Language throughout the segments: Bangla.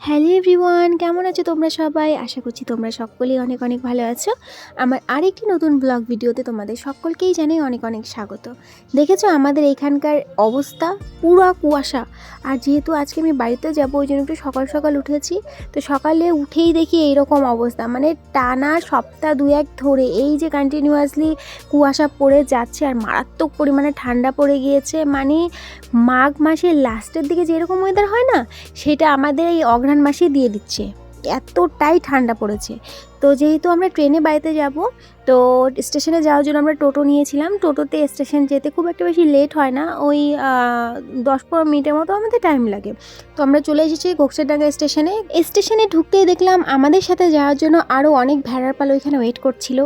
হ্যালো এভরিওয়ান, কেমন আছো তোমরা সবাই? আশা করছি তোমরা সকলেই অনেক অনেক ভালো আছো। আমার আরেকটি নতুন ব্লগ ভিডিওতে তোমাদের সকলকেই জানাই অনেক অনেক স্বাগত। দেখেছো আমাদের এখানকার অবস্থা পুরো কুয়াশা। আর যেহেতু আজকে আমি বাড়িতে যাবো ওই জন্য একটু সকাল সকাল উঠেছি। তো সকালে উঠেই দেখি এইরকম অবস্থা, মানে টানা সপ্তাহ 2-1 ধরে এই যে কন্টিনিউয়াসলি কুয়াশা পড়ে যাচ্ছে আর মারাত্মক পরিমাণে ঠান্ডা পড়ে গিয়েছে। মানে মাঘ মাসের লাস্টের দিকে যেরকম ওয়েদার হয় না, সেটা আমাদের এই অঘ্রাণ মাসে দিয়ে দিচ্ছে, এতটাই ঠান্ডা পড়েছে। তো যেহেতু আমরা ট্রেনে বাড়িতে যাব, তো স্টেশনে যাওয়ার জন্য আমরা টোটো নিয়েছিলাম। টোটোতে স্টেশন যেতে খুব একটা বেশি লেট হয় না, ওই 10-15 মিনিটের মতো আমাদের টাইম লাগে। তো আমরা চলে এসেছি ঘোকসারডাঙ্গা স্টেশনে। স্টেশনে ঢুকতেই দেখলাম আমাদের সাথে যাওয়ার জন্য আরও অনেক ভেড়ার পাল ওইখানে ওয়েট করছিল।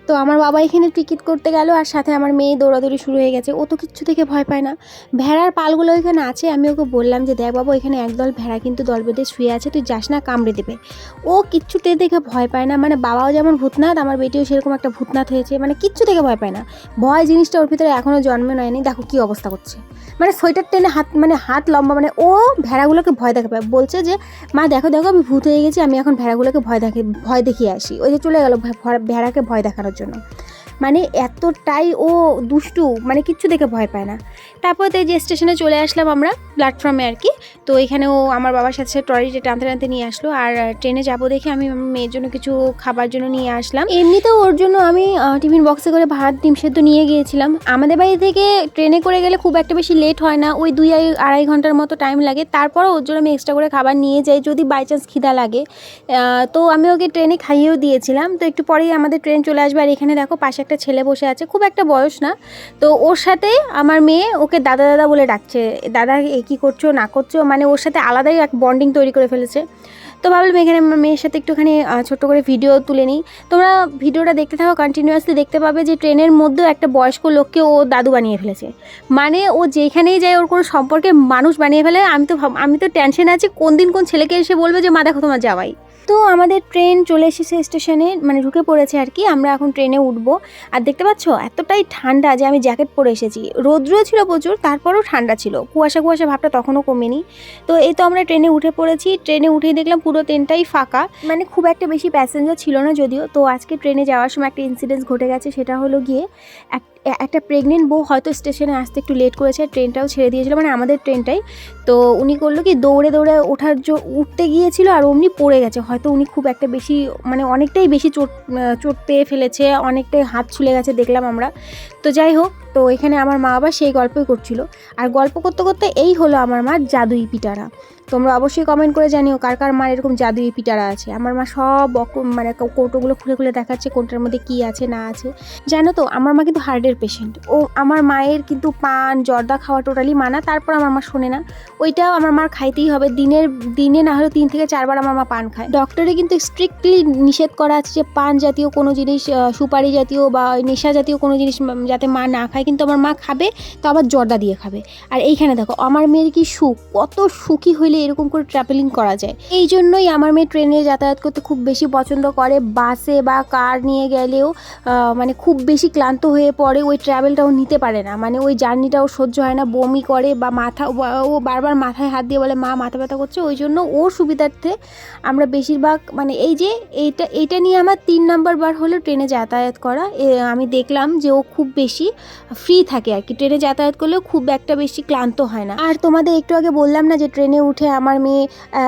তো আমার বাবা এখানে টিকিট করতে গেল, আর সাথে আমার মেয়ে দৌড়াদৌড়ি শুরু হয়ে গেছে। ও তো কিচ্ছু থেকে ভয় পায় না। ভেড়ার পালগুলো ওইখানে আছে, আমি ওকে বললাম যে দেখ বাবা, এখানে একদল ভেড়া কিন্তু দল বেঁধে শুয়ে আছে, তুই যাস না, কামড়ে দেবে। ও কিচ্ছুতে দেখে ভয় পায় না, মানে বাবাও যেমন ভূতনাথ, আমার বেটিও সেরকম একটা ভূতনাথ হয়েছে, মানে কিচ্ছু থেকে ভয় পায় না। ভয় জিনিসটা ওর ভিতরে এখনও জন্মে নেয়নি। দেখো কি অবস্থা করছে, মানে সোয়েটার টেনে হাত লম্বা, মানে ও ভেড়াগুলোকে ভয় দেখাবে। বলছে যে মা দেখো দেখো, আমি ভূত হয়ে গেছি, আমি এখন ভেড়াগুলোকে ভয় দেখিয়ে আসি। ওই যে চলে গেল ভেড়াকে ভয় দেখানোর জন্য। মানে এতটাই ও দুষ্টু, মানে কিচ্ছু দেখে ভয় পায় না। তারপর তো এই যে স্টেশনে চলে আসলাম আমরা, প্ল্যাটফর্মে আর কি। তো এখানে ও আমার বাবার সাথে সাথে ট্রলিতে টানতে টানতে নিয়ে আসলো। আর ট্রেনে যাবো দেখে আমি আমার মেয়ের জন্য কিছু খাবার জন্য নিয়ে আসলাম। এমনিতেও ওর জন্য আমি টিফিন বক্সে করে ভাত ডিম সেদ্ধ নিয়ে গিয়েছিলাম। আমাদের বাড়ি থেকে ট্রেনে করে গেলে খুব একটা বেশি লেট হয় না, ওই 2-2.5 ঘন্টার মতো টাইম লাগে। তারপরও ওর জন্য আমি এক্সট্রা করে খাবার নিয়ে যাই যদি বাই চান্স খিদা লাগে। তো আমি ওকে ট্রেনে খাইয়েও দিয়েছিলাম। তো একটু পরেই আমাদের ট্রেন চলে আসবে। আর এখানে দেখো পাশে একটা ছেলে বসে আছে, খুব একটা বয়স না। তো ওর সাথে আমার মেয়ে ওকে দাদা দাদা বলে ডাকছে, দাদা কী করছো না করছো, মানে ওর সাথে আলাদাই এক বন্ডিং তৈরি করে ফেলেছে। তো ভাবলাম এখানে আমার মেয়ের সাথে একটুখানি ছোট্ট করে ভিডিও তুলে নিই। তোমরা ভিডিওটা দেখতে থাকো, কন্টিনিউয়াসলি দেখতে পাবে যে ট্রেনের মধ্যেও একটা বয়স্ক লোককে ও দাদু বানিয়ে ফেলেছে। মানে ও যেখানেই যায় ওর কোনো সম্পর্কে মানুষ বানিয়ে ফেলে। আমি তো টেনশন আছি কোন দিন কোন ছেলেকে এসে বলবে যে মা দেখো তোমার জামাই। তো আমাদের ট্রেন চলে এসেছে স্টেশনে, মানে ঢুকে পড়েছে আর কি। আমরা এখন ট্রেনে উঠবো। আর দেখতে পাচ্ছ এতটাই ঠান্ডা যে আমি জ্যাকেট পরে এসেছি। রৌদ্রও ছিল প্রচুর, তারপরেও ঠান্ডা ছিল, কুয়াশা কুয়াশা ভাবটা তখনও কমেনি। তো এই তো আমরা ট্রেনে উঠে পড়েছি। ট্রেনে উঠেই দেখলাম পুরো ট্রেনটাই ফাঁকা, মানে খুব একটা বেশি প্যাসেঞ্জার ছিল না যদিও। তো আজকে ট্রেনে যাওয়ার সময় একটা ইনসিডেন্স ঘটে গেছে, সেটা হলো গিয়ে একটা প্রেগনেন্ট বউ হয়তো স্টেশনে আসতে একটু লেট করেছে, ট্রেনটাও ছেড়ে দিয়েছিল, মানে আমাদের ট্রেনটাই। তো উনি করলো কি, দৌড়ে দৌড়ে উঠতে গিয়েছিল আর অমনি পড়ে গেছে। হয়তো উনি খুব একটা বেশি, মানে অনেকটাই বেশি চোট পেয়ে ফেলেছে, অনেকটাই হাত ছুলে গেছে দেখলাম আমরা। তো যাই হোক, তো এখানে আমার মা আবার সেই গল্পই করছিল। আর গল্প করতে করতে এই হলো আমার মার জাদুই পিটারা। তোমরা অবশ্যই কমেন্ট করে জানিও কার কার মার এরকম জাদুই পিটারা আছে। আমার মা সব মানে কৌটোগুলো খুলে খুলে দেখাচ্ছে কোনটার মধ্যে কী আছে না আছে। জানো তো আমার মা কিন্তু হার্টের পেশেন্ট। ও আমার মায়ের কিন্তু পান জর্দা খাওয়া টোটালি মানা, তারপর আমার মা শোনে না, ওইটাও আমার মার খাইতেই হবে। দিনে না হলে 3 থেকে 4 বার আমার মা পান খায়। ডক্টরে কিন্তু স্ট্রিক্টলি নিষেধ করা আছে যে পান জাতীয় কোনো জিনিস, সুপারি জাতীয় বা নেশা জাতীয় কোনো জিনিস যাতে মা না খায়, কিন্তু আমার মা খাবে, তো আবার জর্দা দিয়ে খাবে। আর এইখানে দেখো আমার মেয়ের কি সুখ, কত সুখী হইলে এরকম করে ট্রাভেলিং করা যায়। এই জন্যই আমার মেয়ে ট্রেনে যাতায়াত করতে খুব বেশি পছন্দ করে। বাসে বা কার নিয়ে গেলেও মানে খুব বেশি ক্লান্ত হয়ে পড়ে, ওই ট্রাভেলটাও নিতে পারে না, মানে ওই জার্নিটাও সহ্য হয় না, বমি করে বা ও বারবার মাথায় হাত দিয়ে বলে মা মাথা ব্যথা করছে। ওই জন্য ওর সুবিধার্থে আমরা বেশিরভাগ, মানে এই যে এইটা নিয়ে আমার 3 নম্বর বার হলো ট্রেনে যাতায়াত করা। আমি দেখলাম যে ও খুব বেশি ফ্রি থাকে আর কি, ট্রেনে যাতায়াত করলেও খুব একটা বেশি ক্লান্ত হয় না। আর তোমাদের একটু আগে বললাম না যে ট্রেনে উঠে আমার মেয়ে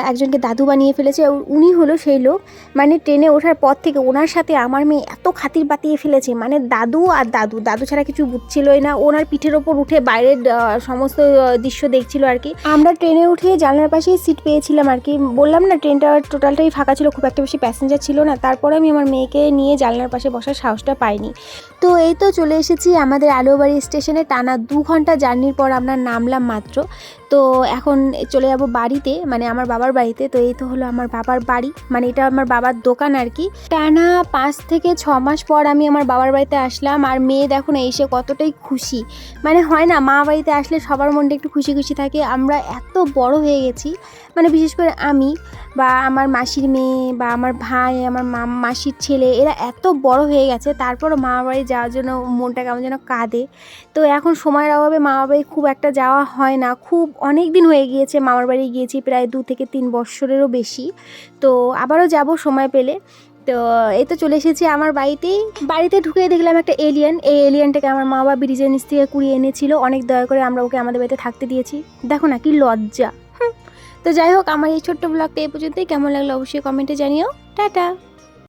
একজনকে দাদু বানিয়ে ফেলেছে, উনি হলো সেই লোক। মানে ট্রেনে ওঠার পর থেকে ওনার সাথে আমার মেয়ে এত খাতির বাতিয়ে ফেলেছে, মানে দাদু আর দাদু দাদু ছাড়া কিছু বুঝছিলই না। ওনার পিঠের ওপর উঠে বাইরের সমস্ত দৃশ্য দেখছিল আর কি। আমরা ট্রেনে উঠে জানলার পাশেই সিট পেয়েছিলাম আর কি। বললাম না ট্রেনটা টোটালটাই ফাঁকা ছিল, খুব একটা বেশি প্যাসেঞ্জার ছিল না। তারপরে আমি আমার মেয়েকে নিয়ে জানলার পাশে বসার সাহসটা পাইনি। তো এই তো চলে এসেছি আমাদের আলুবাড়ি স্টেশনে। টানা 2 ঘন্টা জার্নির পর আমরা নামলাম মাত্র। তো এখন চলে যাব বাড়িতে, মানে আমার বাবার বাড়িতে। তো এই তো হলো আমার বাবার বাড়ি, মানে এটা আমার বাবার দোকান আর কি। টানা 5 থেকে 6 মাস পর আমি আমার বাবার বাড়িতে আসলাম। আর মেয়ে দেখো না এসে কতটাই খুশি, মানে হয় না মা বাড়িতে আসলে সবার মনটা একটু খুশি খুশি থাকে। আমরা এত বড় হয়ে গেছি, মানে বিশেষ করে আমি, বা আমার মাসির মেয়ে বা আমার ভাই, আমার মাসির ছেলে, এরা এত বড় হয়ে গেছে, তারপরও মামার বাড়ি যাওয়ার জন্য মনটা কেমন যেন কাঁদে। তো এখন সময়ের অভাবে মামার বাড়ি খুব একটা যাওয়া হয় না, খুব অনেক দিন হয়ে গিয়েছে মামার বাড়ি গিয়েছি, প্রায় 2 থেকে 3 বছরেরও বেশি। তো আবারও যাব সময় পেলে। তো এই তো চলে এসেছি আমার বাড়িতে ঢুকে দেখলাম একটা এলিয়েন। এই এলিয়েনটাকে আমার মা বাবা ব্রিজের নিচ থেকে কুড়িয়ে এনেছিল, অনেক দয়া করে আমরা ওকে আমাদের বাড়িতে থাকতে দিয়েছি। দেখো না কি লজ্জা। তো যাই হোক, আমার এই ছোট্ট ব্লগটা এই পর্যন্তই। কেমন লাগলো অবশ্যই কমেন্টে জানিও। টাটা।